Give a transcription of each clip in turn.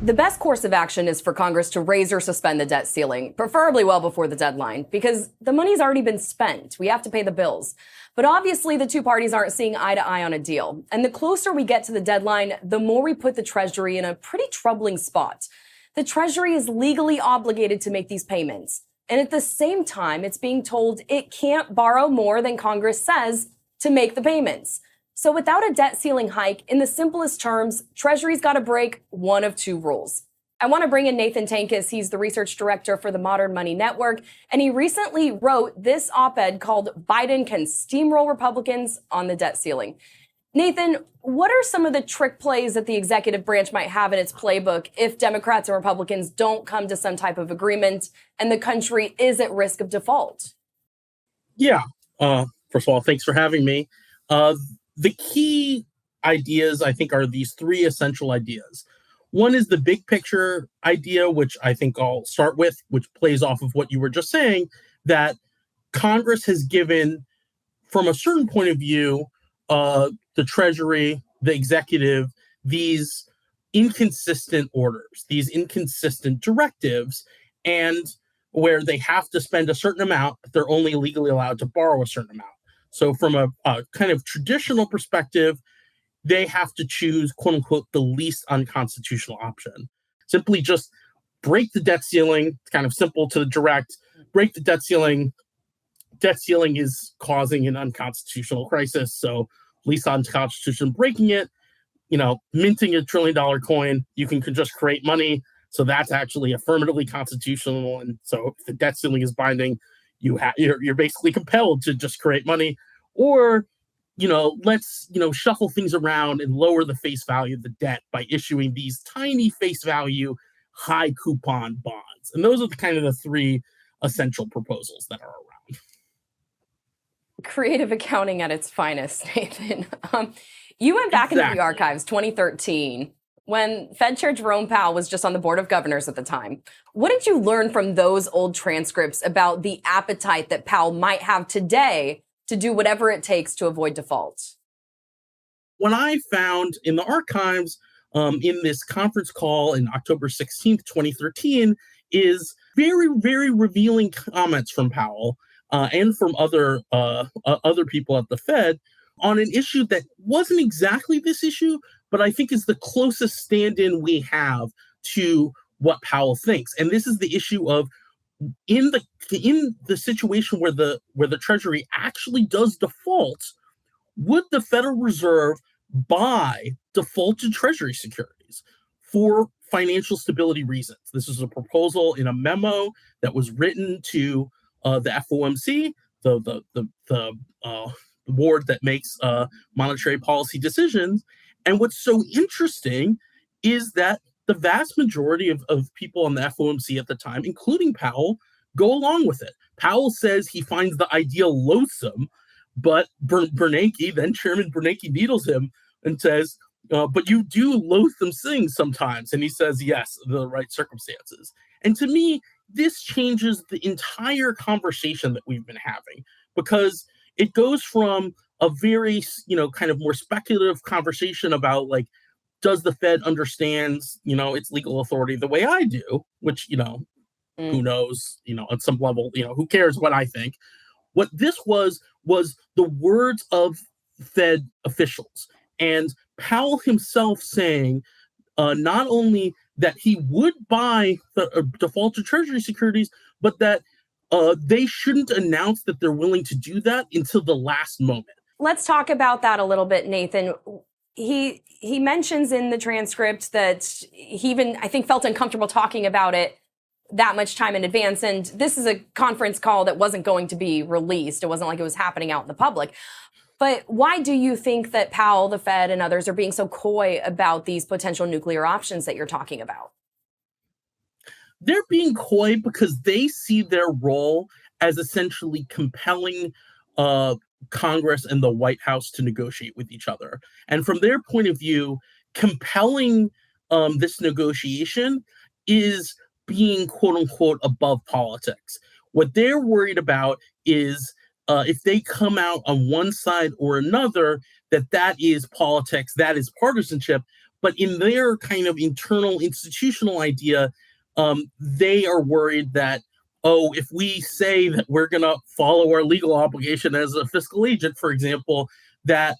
The best course of action is for Congress to raise or suspend the debt ceiling, preferably well before the deadline, because the money's already been spent. We have to pay the bills. But obviously, the two parties aren't seeing eye to eye on a deal. And the closer we get to the deadline, the more we put the Treasury in a pretty troubling spot. The Treasury is legally obligated to make these payments. And at the same time, it's being told it can't borrow more than Congress says to make the payments. So without a debt ceiling hike, in the simplest terms, Treasury's got to break one of two rules. I want to bring in Nathan Tankis. He's the research director for the Modern Money Network, and he recently wrote this op-ed called "Biden Can Steamroll Republicans on the Debt Ceiling." Nathan, what are some of the trick plays that the executive branch might have in its playbook if Democrats and Republicans don't come to some type of agreement and the country is at risk of default? Yeah. First of all, thanks for having me. The key ideas, I think, are these three essential ideas. One is the big picture idea, which I think I'll start with, which plays off of what you were just saying, that Congress has given, from a certain point of view, the Treasury, the executive, these inconsistent orders, these inconsistent directives, and where they have to spend a certain amount, but they're only legally allowed to borrow a certain amount. So from a kind of traditional perspective, they have to choose, quote unquote, the least unconstitutional option. Simply just break the debt ceiling. It's kind of simple to direct. Break the debt ceiling. Debt ceiling is causing an unconstitutional crisis. So least unconstitutional breaking it, minting $1 trillion coin, you can just create money. So that's actually affirmatively constitutional. And so if the debt ceiling is binding, you're basically compelled to just create money. Or, let's, shuffle things around and lower the face value of the debt by issuing these tiny face value, high coupon bonds. And those are the three essential proposals that are around. Creative accounting at its finest, Nathan. You went back into the archives, 2013, when Fed Chair Jerome Powell was just on the Board of Governors at the time. What did you learn from those old transcripts about the appetite that Powell might have today to do whatever it takes to avoid default? What I found in the archives in this conference call in October 16th, 2013, is very, very revealing comments from Powell and from other people at the Fed on an issue that wasn't exactly this issue, but I think is the closest stand-in we have to what Powell thinks. And this is the issue of in the situation where the Treasury actually does default, would the Federal Reserve buy defaulted Treasury securities for financial stability reasons? This is a proposal in a memo that was written to the FOMC, the board that makes monetary policy decisions. And what's so interesting is that the vast majority of people on the FOMC at the time, including Powell, go along with it. Powell says he finds the idea loathsome, but Bernanke, then Chairman Bernanke, needles him and says, but you do loathsome things sometimes. And he says, yes, the right circumstances. And to me, this changes the entire conversation that we've been having, because it goes from a very, kind of more speculative conversation about, like, does the Fed understand, its legal authority the way I do, which, who knows, at some level, who cares what I think? What this was the words of Fed officials, and Powell himself saying not only that he would buy the defaulted Treasury securities, but that they shouldn't announce that they're willing to do that until the last moment. Let's talk about that a little bit, Nathan. He mentions in the transcript that he even, I think, felt uncomfortable talking about it that much time in advance. And this is a conference call that wasn't going to be released. It wasn't like it was happening out in the public. But why do you think that Powell, the Fed, and others are being so coy about these potential nuclear options that you're talking about? They're being coy because they see their role as essentially compelling Congress and the White House to negotiate with each other. And from their point of view, compelling this negotiation is being, quote unquote, above politics. What they're worried about is if they come out on one side or another, that is politics, that is partisanship. But in their kind of internal institutional idea, they are worried that, oh, if we say that we're going to follow our legal obligation as a fiscal agent, for example, that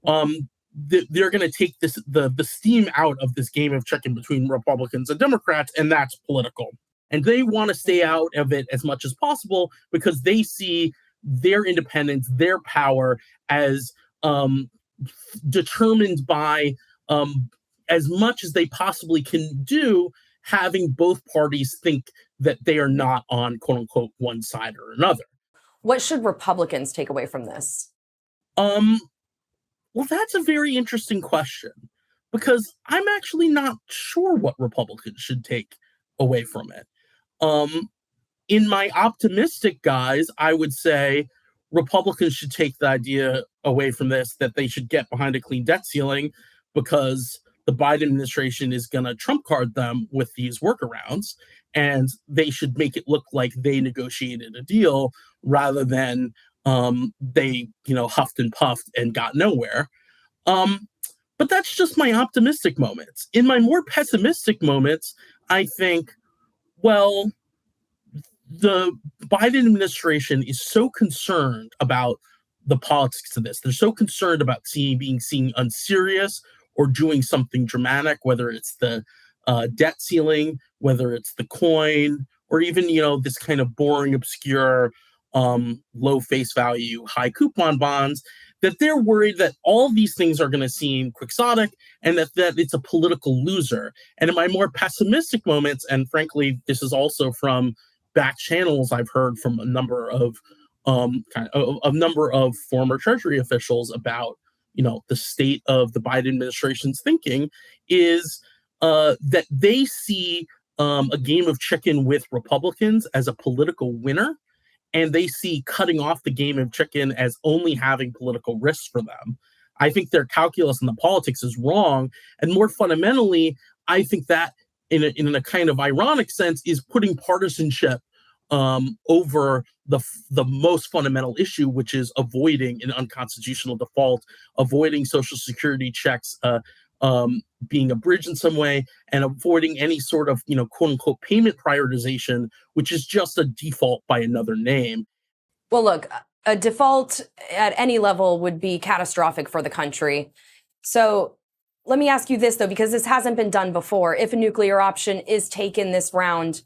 they're going to take the steam out of this game of chicken between Republicans and Democrats, and that's political. And they want to stay out of it as much as possible because they see their independence, their power as determined by as much as they possibly can do, having both parties think that they are not on, quote unquote, one side or another. What should Republicans take away from this? Well, that's a very interesting question, because I'm actually not sure what Republicans should take away from it. In my optimistic guise, I would say Republicans should take the idea away from this that they should get behind a clean debt ceiling, because the Biden administration is going to trump card them with these workarounds, and they should make it look like they negotiated a deal rather than they, huffed and puffed and got nowhere. But that's just my optimistic moments. In my more pessimistic moments, I think, well, the Biden administration is so concerned about the politics of this. They're so concerned about being seen unserious or doing something dramatic, whether it's the debt ceiling, whether it's the coin, or even, this kind of boring, obscure, low face value, high coupon bonds, that they're worried that all these things are going to seem quixotic and that it's a political loser. And in my more pessimistic moments, and frankly, this is also from back channels I've heard from a number of former Treasury officials about, the state of the Biden administration's thinking, is that they see a game of chicken with Republicans as a political winner, and they see cutting off the game of chicken as only having political risks for them. I think their calculus in the politics is wrong, and more fundamentally, I think that in a kind of ironic sense is putting partisanship over the most fundamental issue, which is avoiding an unconstitutional default, avoiding Social Security checks being abridged in some way, and avoiding any sort of, quote unquote, payment prioritization, which is just a default by another name. Well, look, a default at any level would be catastrophic for the country. So let me ask you this, though, because this hasn't been done before. If a nuclear option is taken this round,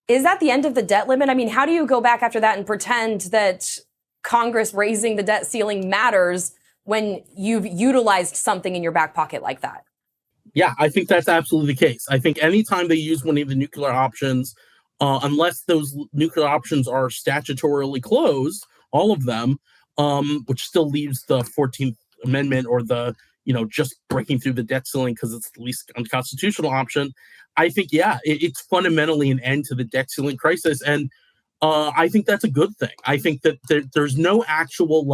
is that the end of the debt limit? I mean, how do you go back after that and pretend that Congress raising the debt ceiling matters when you've utilized something in your back pocket like that? Yeah, I think that's absolutely the case. I think anytime they use one of the nuclear options, unless those nuclear options are statutorily closed, all of them, which still leaves the 14th Amendment or the, just breaking through the debt ceiling because it's the least unconstitutional option. I think, it's fundamentally an end to the debt ceiling crisis. And I think that's a good thing. I think that there's no actual,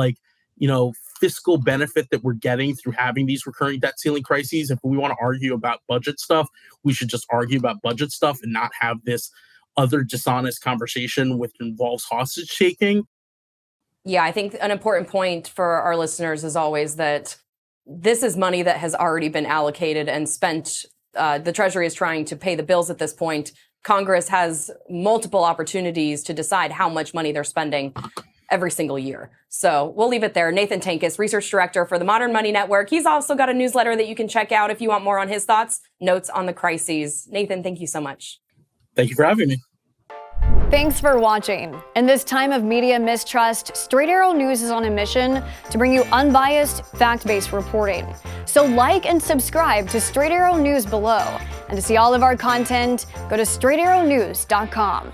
fiscal benefit that we're getting through having these recurring debt ceiling crises. If we want to argue about budget stuff, we should just argue about budget stuff and not have this other dishonest conversation which involves hostage taking. Yeah, I think an important point for our listeners is always that this is money that has already been allocated and spent. The Treasury is trying to pay the bills at this point. Congress has multiple opportunities to decide how much money they're spending every single year. So we'll leave it there. Nathan Tankis, research director for the Modern Money Network. He's also got a newsletter that you can check out if you want more on his thoughts, notes on the crises. Nathan, thank you so much. Thank you for having me. Thanks for watching. In this time of media mistrust, Straight Arrow News is on a mission to bring you unbiased, fact-based reporting. So like and subscribe to Straight Arrow News below. And to see all of our content, go to straightarrownews.com.